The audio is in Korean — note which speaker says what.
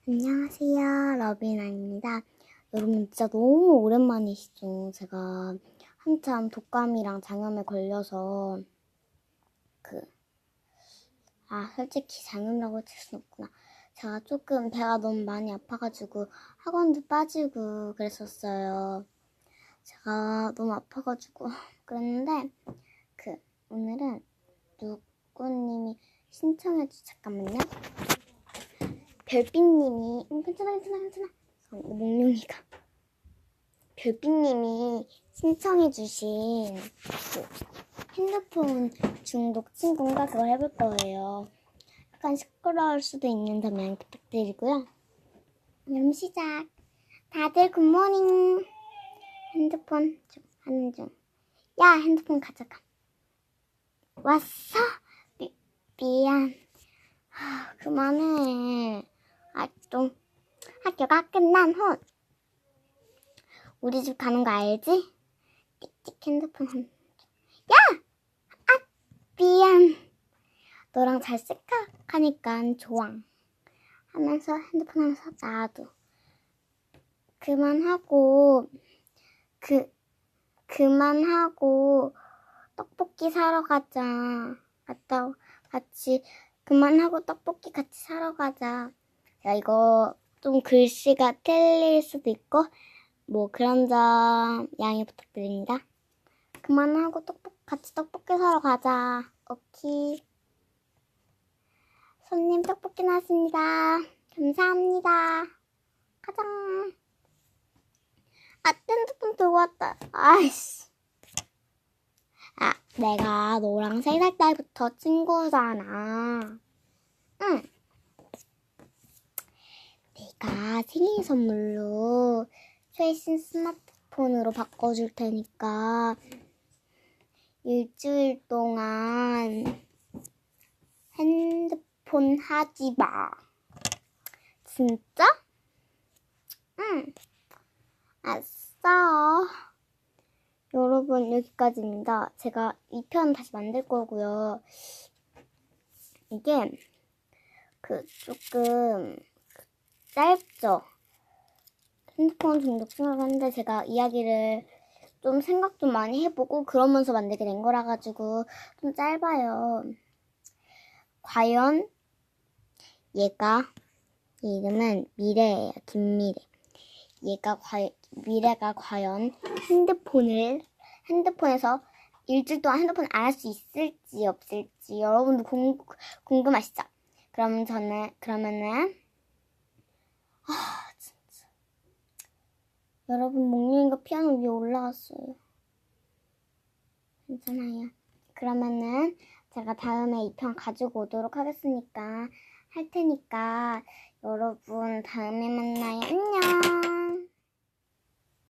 Speaker 1: 안녕하세요, 러비나입니다. 여러분 진짜 너무 오랜만이시죠? 제가 한참 독감이랑 장염에 걸려서 솔직히 장염이라고 할 수는 없구나. 제가 조금 배가 너무 많이 아파가지고 학원도 빠지고 그랬었어요. 제가 너무 아파가지고 그랬는데 오늘은 누구님이 잠깐만요. 별빛님이 괜찮아 몽룡이가 별빛님이 신청해주신 핸드폰 중독 친구인가 그거 해볼 거예요. 약간 시끄러울 수도 있는 점 양해 부탁드리고요. 그럼 시작. 다들 굿모닝. 핸드폰 좀 하는 중. 야, 핸드폰 가져가. 왔어? 미안. 그만해. 좀 학교가 끝난 후 우리 집 가는 거 알지? 띡띡 핸드폰 야! 미안. 너랑 잘 생각하니까 좋아. 하면서 핸드폰 하면서 나도 그만하고 떡볶이 사러 가자. 그만하고 떡볶이 같이 사러 가자. 야, 이거 좀 글씨가 틀릴 수도 있고 뭐 그런 점 양해 부탁드립니다. 그만하고 같이 떡볶이 사러 가자. 오케이. 손님 떡볶이 나왔습니다. 감사합니다. 가자. 핸드폰 들고 왔다. 아이씨. 내가 너랑 3살 때부터 친구잖아. 응. 내가 생일 선물로 최신 스마트폰으로 바꿔줄 테니까 일주일 동안 핸드폰 하지 마. 진짜? 응. 아싸. 여러분, 여기까지입니다. 제가 2편 다시 만들 거고요. 이게 조금 짧죠? 핸드폰 중독 친구라고 하는데 제가 이야기를 좀 생각 좀 많이 해보고 그러면서 만들게 된 거라 가지고 좀 짧아요. 과연 얘 이름은 미래예요. 김미래. 미래가 과연 핸드폰에서 일주일 동안 핸드폰 안 할 수 있을지 없을지 여러분도 궁금하시죠? 그러면은 진짜 여러분 몽룡이가 피아노 위에 올라갔어요. 괜찮아요. 그러면은 제가 다음에 2편 가지고 오도록 할 테니까 여러분 다음에 만나요. 안녕.